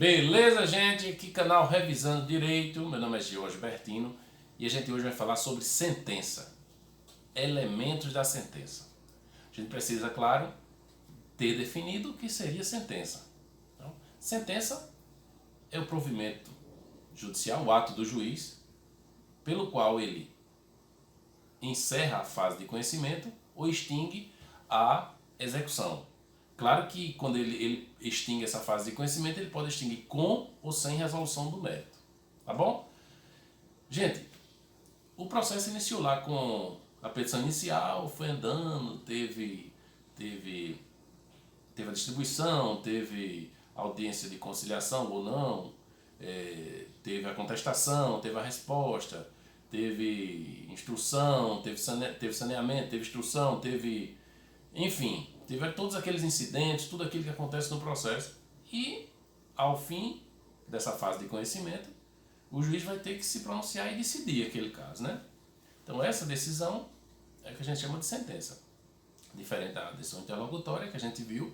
Beleza, gente? Aqui canal Revisando Direito. Meu nome é Jorge Bertino e a gente hoje vai falar sobre sentença, elementos da sentença. A gente precisa, claro, ter definido o que seria sentença. Então, sentença é o provimento judicial, o ato do juiz, pelo qual ele encerra a fase de conhecimento ou extingue a execução. Claro que quando ele extingue essa fase de conhecimento, ele pode extinguir com ou sem resolução do mérito. Tá bom? Gente, o processo iniciou lá com a petição inicial, foi andando, teve a distribuição, teve audiência de conciliação ou não, teve a contestação, teve a resposta, teve instrução, teve saneamento, teve instrução, enfim, teve todos aqueles incidentes, tudo aquilo que acontece no processo. E, ao fim dessa fase de conhecimento, o juiz vai ter que se pronunciar e decidir aquele caso, né? Então, essa decisão é que a gente chama de sentença. Diferente da decisão interlocutória, que a gente viu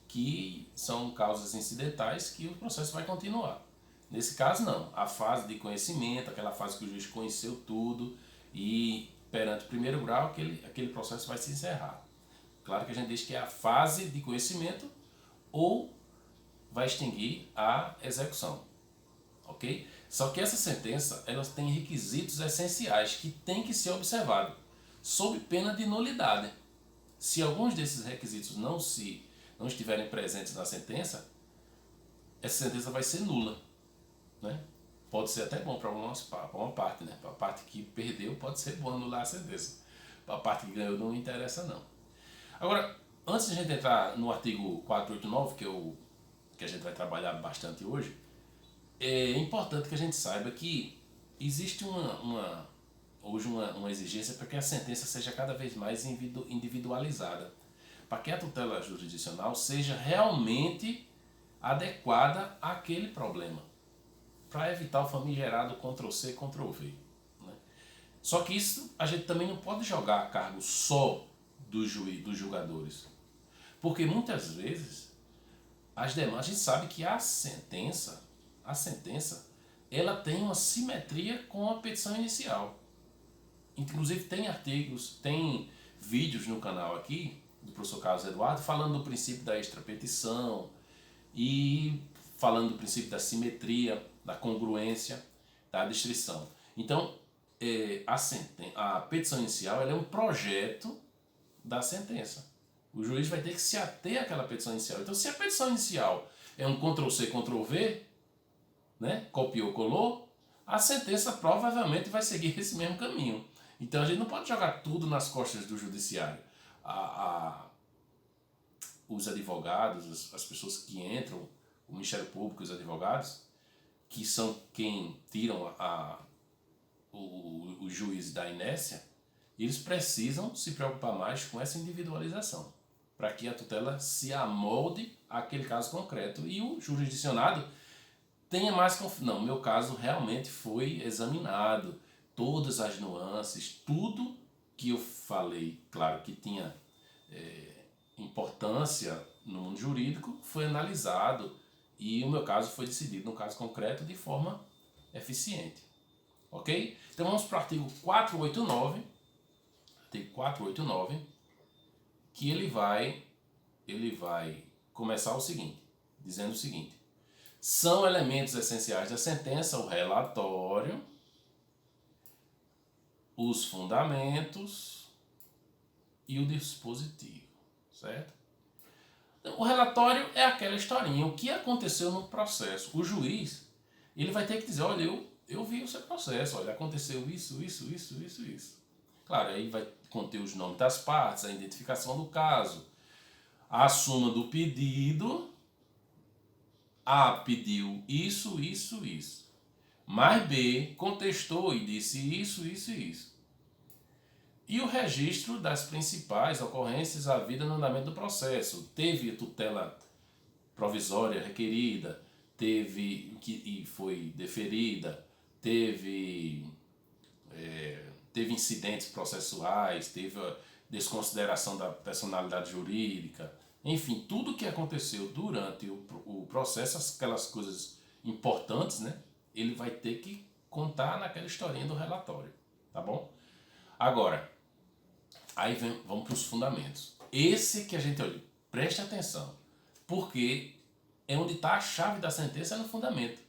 que são causas incidentais que o processo vai continuar. Nesse caso, não. A fase de conhecimento, aquela fase que o juiz conheceu tudo e, perante o primeiro grau, aquele processo vai se encerrar. Claro que a gente diz que é a fase de conhecimento ou vai extinguir a execução, ok? Só que essa sentença, ela tem requisitos essenciais que tem que ser observado, sob pena de nulidade. Se alguns desses requisitos não estiverem presentes na sentença, essa sentença vai ser nula, né? Pode ser até bom para uma parte, né? Para a parte que perdeu, pode ser bom anular a sentença. Para a parte que ganhou, não interessa não. Agora, antes de a gente entrar no artigo 489, que a gente vai trabalhar bastante hoje, é importante que a gente saiba que existe hoje uma exigência para que a sentença seja cada vez mais individualizada, para que a tutela jurisdicional seja realmente adequada àquele problema, para evitar o famigerado Ctrl+C, Ctrl+V. Né? Só que isso a gente também não pode jogar a cargo só dos julgadores, porque muitas vezes as demais, a gente sabe que a sentença ela tem uma simetria com a petição inicial. Inclusive tem artigos, tem vídeos no canal aqui do professor Carlos Eduardo falando do princípio da extrapetição e falando do princípio da simetria, da congruência, da distrição. Então, a petição inicial ela é um projeto da sentença. O juiz vai ter que se ater àquela petição inicial. Então, se a petição inicial é um Ctrl+C, Ctrl+V, né, copiou, colou, a sentença provavelmente vai seguir esse mesmo caminho. Então, a gente não pode jogar tudo nas costas do judiciário. Os advogados, as pessoas que entram, o Ministério Público, os advogados, que são quem tiram o juiz da inércia, eles precisam se preocupar mais com essa individualização, para que a tutela se amolde àquele caso concreto e o jurisdicionado tenha mais confiança. Não, meu caso realmente foi examinado, todas as nuances, tudo que eu falei, claro que tinha importância no mundo jurídico, foi analisado e o meu caso foi decidido, no caso concreto, de forma eficiente. Ok? Então vamos para o artigo 489, que ele vai começar dizendo o seguinte: são elementos essenciais da sentença o relatório, os fundamentos e o dispositivo, certo? Então, o relatório é aquela historinha, o que aconteceu no processo. O juiz, ele vai ter que dizer, olha, eu vi o seu processo, olha, aconteceu isso. Claro, aí vai conter os nomes das partes, a identificação do caso, a suma do pedido. A pediu isso. Mas B contestou e disse isso. E o registro das principais ocorrências havida no andamento do processo. Teve tutela provisória requerida, e foi deferida, teve incidentes processuais, teve a desconsideração da personalidade jurídica, enfim, tudo que aconteceu durante o processo, aquelas coisas importantes, né? Ele vai ter que contar naquela historinha do relatório, tá bom? Agora, aí vamos para os fundamentos. Esse que a gente olha, preste atenção, porque é onde está a chave da sentença, é no fundamento.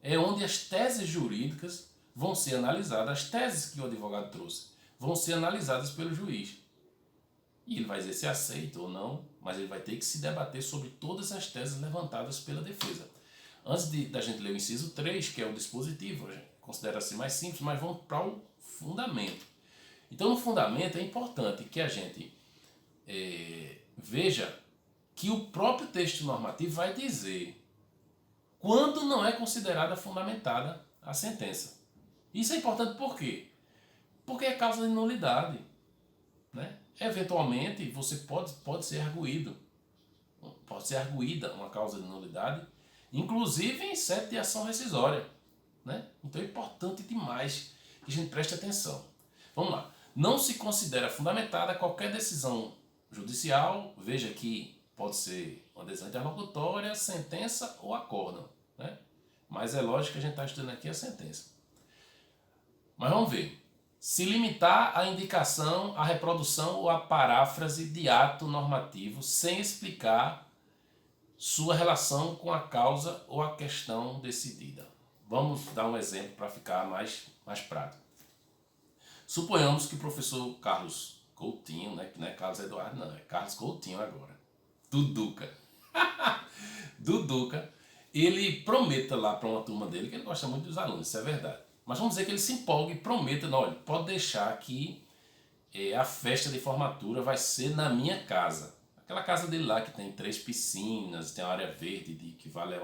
É onde as teses jurídicas vão ser analisadas, as teses que o advogado trouxe vão ser analisadas pelo juiz. E ele vai dizer se aceita ou não, mas ele vai ter que se debater sobre todas as teses levantadas pela defesa. Antes da gente ler o inciso 3, que é o dispositivo, considera-se mais simples, mas vamos para o fundamento. Então, no fundamento é importante que a gente veja que o próprio texto normativo vai dizer quando não é considerada fundamentada a sentença. Isso é importante por quê? Porque é causa de nulidade, né? Eventualmente, você pode ser arguído. Pode ser arguída uma causa de nulidade, inclusive em sede de ação rescisória, né? Então é importante demais que a gente preste atenção. Vamos lá. Não se considera fundamentada qualquer decisão judicial, veja que pode ser uma decisão interlocutória, sentença ou acórdão, né? Mas é lógico que a gente está estudando aqui a sentença. Mas vamos ver. Se limitar à indicação, à reprodução ou à paráfrase de ato normativo sem explicar sua relação com a causa ou a questão decidida. Vamos dar um exemplo para ficar mais prático. Suponhamos que o professor Carlos Coutinho, né, que não é Carlos Eduardo, não, é Carlos Coutinho agora, Duduca. Duduca, ele prometa lá para uma turma dele, que ele gosta muito dos alunos, isso é verdade. Mas vamos dizer que ele se empolga e prometa, não, olha, pode deixar que a festa de formatura vai ser na minha casa. Aquela casa dele lá que tem 3 piscinas, tem uma área verde que equivale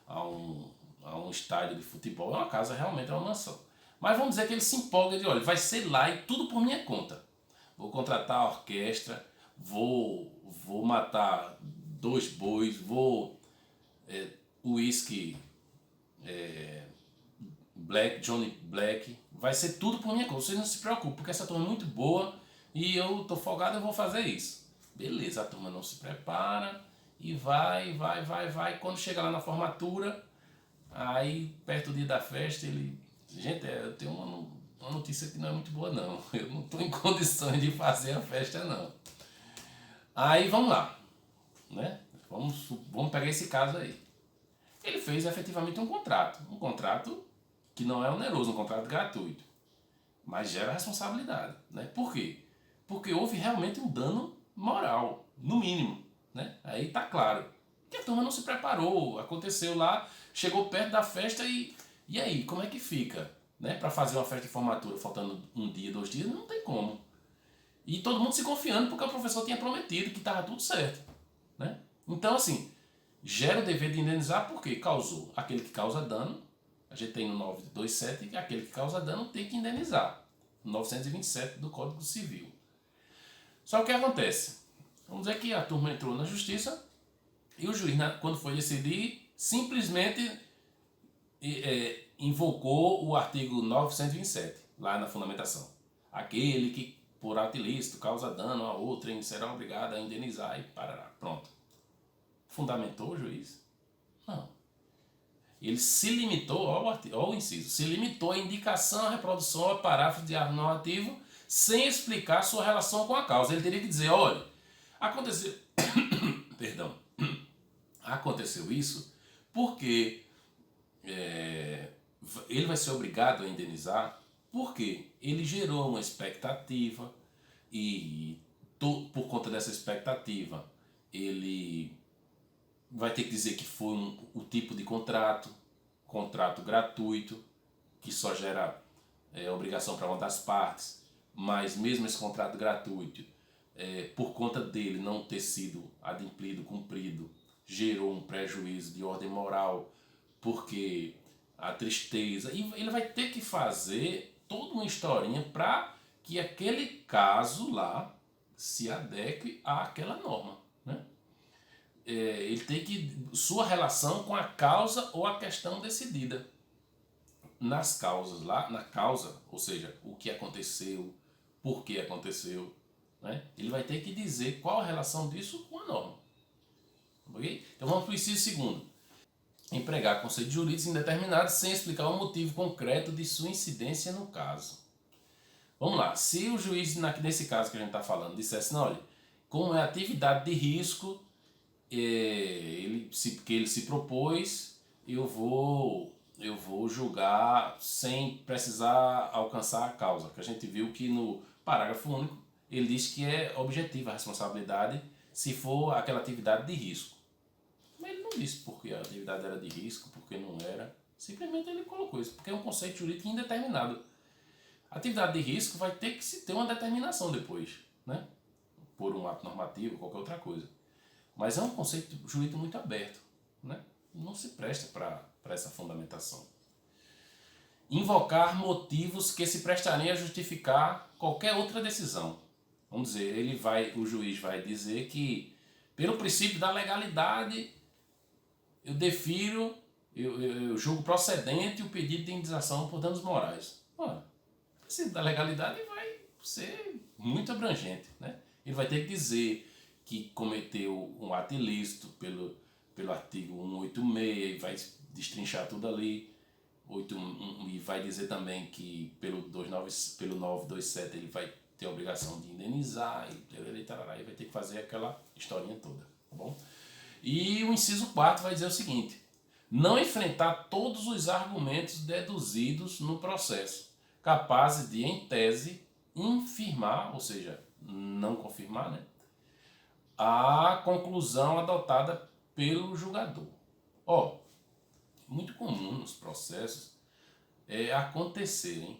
a um estádio de futebol. É uma casa, realmente é uma mansão. Mas vamos dizer que ele se empolga e diz, olha, vai ser lá e tudo por minha conta. Vou contratar a orquestra, vou matar 2 bois, vou uísque Black, Johnny Black, vai ser tudo por minha conta. Vocês não se preocupem, porque essa turma é muito boa e eu tô folgado, eu vou fazer isso. Beleza, a turma não se prepara e vai. Quando chega lá na formatura, aí perto do dia da festa, ele... Gente, eu tenho uma notícia que não é muito boa não. Eu não estou em condições de fazer a festa não. Aí vamos lá, né? Vamos pegar esse caso aí. Ele fez efetivamente um contrato que não é oneroso, um contrato gratuito, mas gera responsabilidade, né? Por quê? Porque houve realmente um dano moral, no mínimo, né? Aí tá claro que a turma não se preparou, aconteceu lá, chegou perto da festa e aí, como é que fica, né? Para fazer uma festa de formatura faltando 1 dia, 2 dias, não tem como. E todo mundo se confiando porque o professor tinha prometido que estava tudo certo, né? Então, assim, gera o dever de indenizar porque causou. Aquele que causa dano, a gente tem no 927 que aquele que causa dano tem que indenizar. 927 do Código Civil. Só que o que acontece? Vamos dizer que a turma entrou na justiça e o juiz, quando foi decidir, simplesmente invocou o artigo 927, lá na fundamentação. Aquele que, por ato ilícito, causa dano a outrem, será obrigado a indenizar e parará. Pronto. Fundamentou o juiz? Não. Ele se limitou ao inciso, se limitou à indicação, à reprodução, ao parágrafo de ato normativo, sem explicar sua relação com a causa. Ele teria que dizer, olha, aconteceu, perdão, aconteceu isso porque ele vai ser obrigado a indenizar porque ele gerou uma expectativa e por conta dessa expectativa ele vai ter que dizer que foi o tipo de contrato gratuito, que só gera obrigação para uma das partes, mas mesmo esse contrato gratuito, por conta dele não ter sido adimplido, cumprido, gerou um prejuízo de ordem moral, porque a tristeza... E ele vai ter que fazer toda uma historinha para que aquele caso lá se adeque àquela norma, né? Ele tem que... Sua relação com a causa ou a questão decidida. Nas causas lá, na causa, ou seja, o que aconteceu, por que aconteceu, né? Ele vai ter que dizer qual a relação disso com a norma. Ok? Então vamos para o inciso segundo. Empregar conceitos jurídicos indeterminados sem explicar o motivo concreto de sua incidência no caso. Vamos lá, se o juiz, nesse caso que a gente está falando, dissesse, não, olha, como é atividade de risco, que ele se propôs, eu vou julgar sem precisar alcançar a causa. Que a gente viu que no parágrafo único ele diz que é objetiva a responsabilidade se for aquela atividade de risco. Mas ele não disse porque a atividade era de risco, porque não era. Simplesmente ele colocou isso, porque é um conceito jurídico indeterminado. A atividade de risco vai ter que se ter uma determinação depois, né? Por um ato normativo, qualquer outra coisa. Mas é um conceito jurídico muito aberto, né? Não se presta para essa fundamentação. Invocar motivos que se prestariam a justificar qualquer outra decisão. Vamos dizer, o juiz vai dizer que, pelo princípio da legalidade, eu defiro, eu julgo procedente o pedido de indenização por danos morais. Ora, o princípio da legalidade vai ser muito abrangente, né? Ele vai ter que dizer que cometeu um ato ilícito pelo artigo 186 e vai destrinchar tudo ali. E vai dizer também que pelo 927 ele vai ter a obrigação de indenizar e vai ter que fazer aquela historinha toda, tá bom? E o inciso 4 vai dizer o seguinte: não enfrentar todos os argumentos deduzidos no processo, capazes de, em tese, infirmar, ou seja, não confirmar, né, a conclusão adotada pelo julgador. Muito comum nos processos acontecerem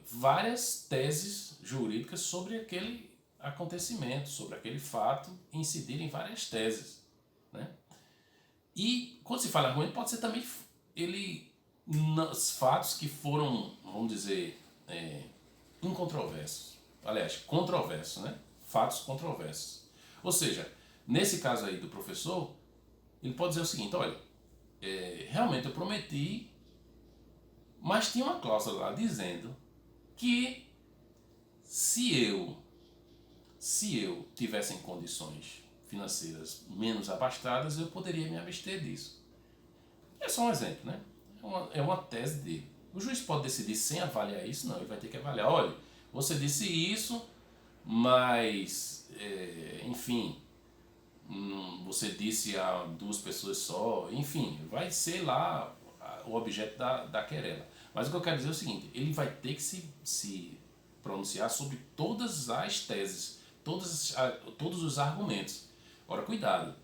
várias teses jurídicas sobre aquele acontecimento, sobre aquele fato, incidirem várias teses, né? E quando se fala argumento, pode ser também fatos que foram, vamos dizer, incontroversos. Aliás, controversos, né? Fatos controversos. Ou seja, nesse caso aí do professor, ele pode dizer o seguinte: olha, realmente eu prometi, mas tinha uma cláusula lá dizendo que se eu tivesse em condições financeiras menos abastadas, eu poderia me abster disso. É só um exemplo, né? É uma tese dele. O juiz pode decidir sem avaliar isso? Não, ele vai ter que avaliar. Olha, você disse isso, mas, enfim, você disse a duas pessoas só, enfim, vai ser lá o objeto da querela. Mas o que eu quero dizer é o seguinte: ele vai ter que se pronunciar sobre todas as teses, todos os argumentos. Agora, cuidado,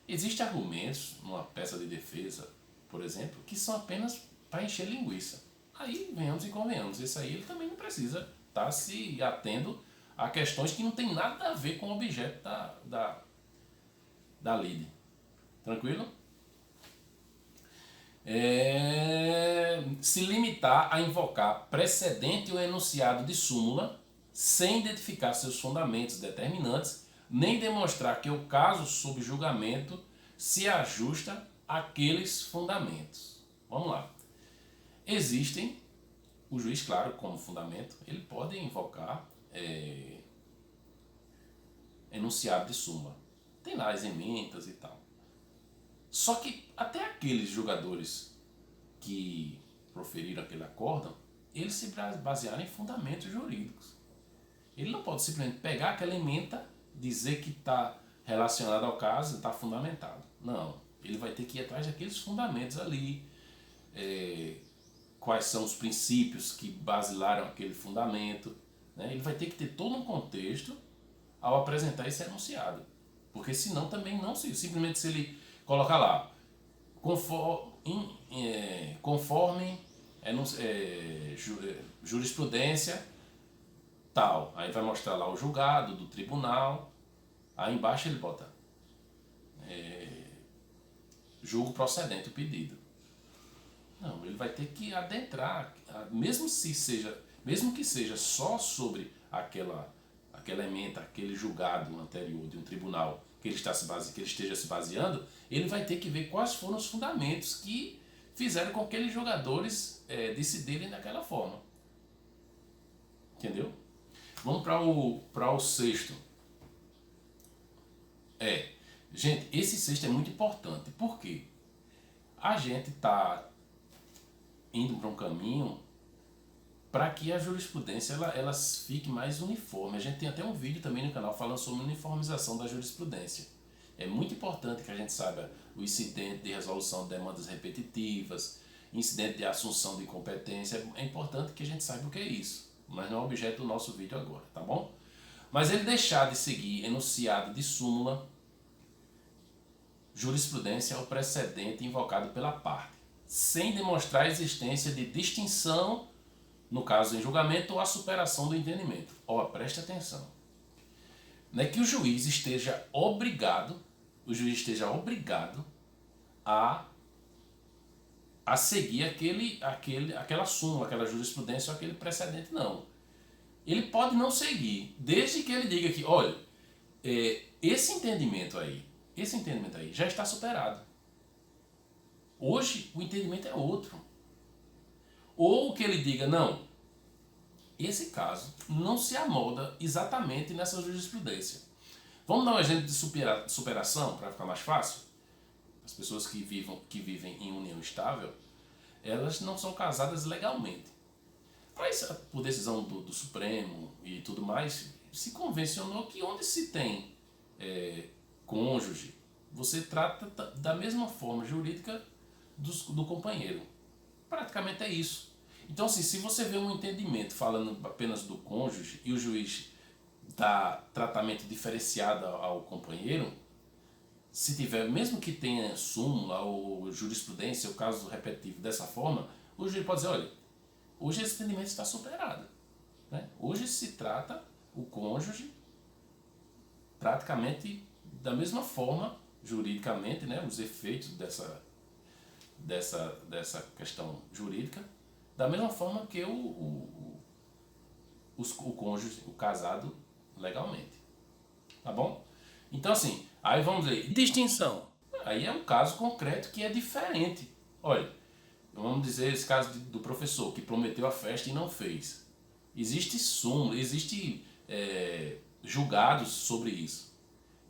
existem argumentos numa peça de defesa, por exemplo, que são apenas para encher linguiça. Aí, venhamos e convenhamos, esse aí ele também não precisa estar se atendo a questões que não tem nada a ver com o objeto da lide. Tranquilo? Se limitar a invocar precedente ou enunciado de súmula sem identificar seus fundamentos determinantes, nem demonstrar que o caso sob julgamento se ajusta àqueles fundamentos. Vamos lá. Existem, o juiz, claro, como fundamento, ele pode invocar enunciado de súmula. Tem lá as emendas e tal. Só que até aqueles julgadores que proferiram aquele acórdão, eles se basearam em fundamentos jurídicos. Ele não pode simplesmente pegar aquela ementa, dizer que está relacionado ao caso, está fundamentado. Não, ele vai ter que ir atrás daqueles fundamentos ali, quais são os princípios que basilaram aquele fundamento, né? Ele vai ter que ter todo um contexto ao apresentar esse enunciado, porque senão também não simplesmente se ele colocar lá conforme jurisprudência tal, aí vai mostrar lá o julgado do tribunal, aí embaixo ele bota julgo procedente o pedido. Não, ele vai ter que adentrar, mesmo que seja só sobre aquela ementa, aquele julgado anterior de um tribunal que ele esteja se baseando, ele vai ter que ver quais foram os fundamentos que fizeram com que aqueles jogadores decidirem daquela forma. Entendeu? Vamos para o sexto. Gente, esse sexto é muito importante. Por quê? A gente está indo para um caminho para que a jurisprudência ela fique mais uniforme. A gente tem até um vídeo também no canal falando sobre uniformização da jurisprudência. É muito importante que a gente saiba o incidente de resolução de demandas repetitivas, incidente de assunção de competência. É importante que a gente saiba o que é isso, mas não é o objeto do nosso vídeo agora, tá bom? Mas ele deixar de seguir enunciado de súmula, jurisprudência é o precedente invocado pela parte, sem demonstrar a existência de distinção, no caso em julgamento, ou a superação do entendimento. Ó, preste atenção. Não é que o juiz esteja obrigado a seguir aquela súmula, aquela jurisprudência ou aquele precedente, não. Ele pode não seguir, desde que ele diga que, olha, esse entendimento aí já está superado. Hoje o entendimento é outro. Ou que ele diga, não, esse caso não se amolda exatamente nessa jurisprudência. Vamos dar um exemplo de superação para ficar mais fácil? As pessoas que vivem em união estável, elas não são casadas legalmente. Mas por decisão do Supremo e tudo mais, se convencionou que onde se tem cônjuge, você trata da mesma forma jurídica do companheiro. Praticamente é isso. Então, assim, se você vê um entendimento falando apenas do cônjuge e o juiz dá tratamento diferenciado ao companheiro, se tiver, mesmo que tenha súmula ou jurisprudência, o caso repetitivo dessa forma, o juiz pode dizer, olha, hoje esse entendimento está superado. Né? Hoje se trata o cônjuge praticamente da mesma forma, juridicamente, né, os efeitos dessa questão jurídica, da mesma forma que o cônjuge, o casado, legalmente. Tá bom? Então, assim, aí vamos ver. Distinção. Aí é um caso concreto que é diferente. Olha, vamos dizer esse caso do professor que prometeu a festa e não fez. Existe súmula, existe julgados sobre isso.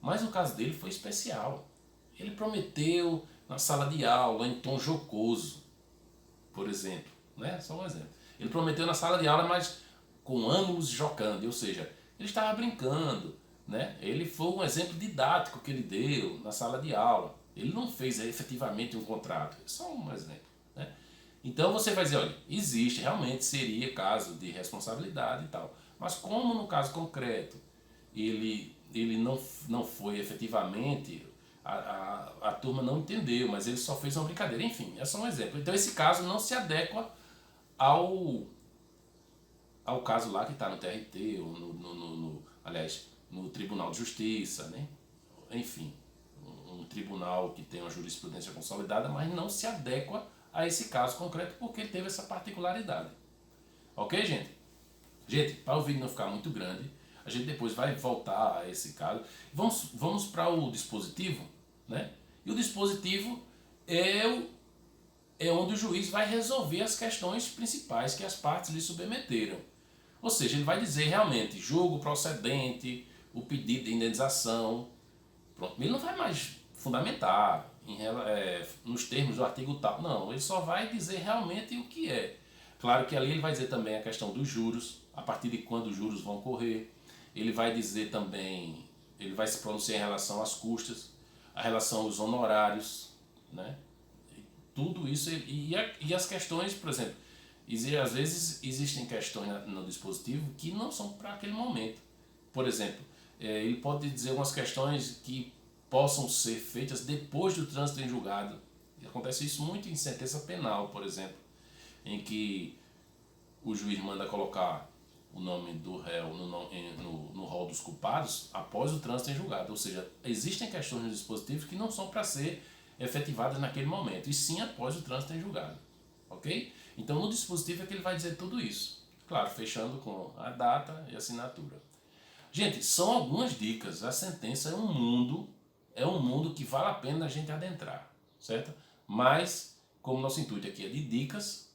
Mas o caso dele foi especial. Ele prometeu na sala de aula, em tom jocoso, por exemplo. Né? Só um exemplo. Ele prometeu na sala de aula, mas com ânimos jocando, ou seja, ele estava brincando. Né? Ele foi um exemplo didático que ele deu na sala de aula. Ele não fez efetivamente um contrato. É só um exemplo. Né? Então você vai dizer, olha, existe, realmente seria caso de responsabilidade e tal. Mas como no caso concreto ele não foi efetivamente, a turma não entendeu, mas ele só fez uma brincadeira. Enfim, é só um exemplo. Então esse caso não se adequa ao caso lá que está no TRT, ou aliás, no Tribunal de Justiça, né? Enfim, um tribunal que tem uma jurisprudência consolidada, mas não se adequa a esse caso concreto porque ele teve essa particularidade. Ok, gente? Gente, para o vídeo não ficar muito grande, a gente depois vai voltar a esse caso. Vamos para o dispositivo, né? E o dispositivo é onde o juiz vai resolver as questões principais que as partes lhe submeteram. Ou seja, ele vai dizer realmente julgo procedente, o pedido de indenização. Pronto, ele não vai mais fundamentar nos termos do artigo tal. Não, ele só vai dizer realmente o que é. Claro que ali ele vai dizer também a questão dos juros, a partir de quando os juros vão correr. Ele vai dizer também, ele vai se pronunciar em relação às custas, a relação aos honorários, né? Tudo isso, e as questões, por exemplo, às vezes existem questões no dispositivo que não são para aquele momento. Por exemplo, ele pode dizer algumas questões que possam ser feitas depois do trânsito em julgado. E acontece isso muito em sentença penal, por exemplo, em que o juiz manda colocar o nome do réu no rol dos culpados após o trânsito em julgado. Ou seja, existem questões no dispositivo que não são para ser efetivadas naquele momento, e sim após o trânsito em julgado. Ok? Então no dispositivo é que ele vai dizer tudo isso. Claro, fechando com a data e assinatura. Gente, são algumas dicas. A sentença é um mundo que vale a pena a gente adentrar, certo? Mas, como nosso intuito aqui é de dicas,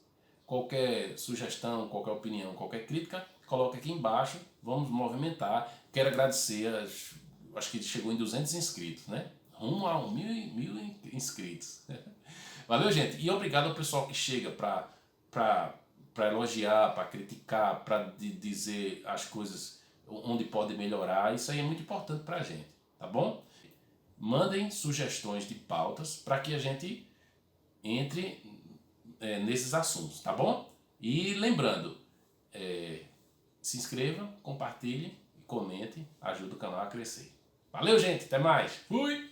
qualquer sugestão, qualquer opinião, qualquer crítica, coloca aqui embaixo, vamos movimentar. Quero agradecer, acho que chegou em 200 inscritos, né? rumo a mil inscritos. Valeu, gente. E obrigado ao pessoal que chega para elogiar, para criticar, para dizer as coisas onde pode melhorar. Isso aí é muito importante para a gente, tá bom? Mandem sugestões de pautas para que a gente entre nesses assuntos, tá bom? E lembrando, se inscreva, compartilhe, comente, ajuda o canal a crescer. Valeu, gente. Até mais. Fui!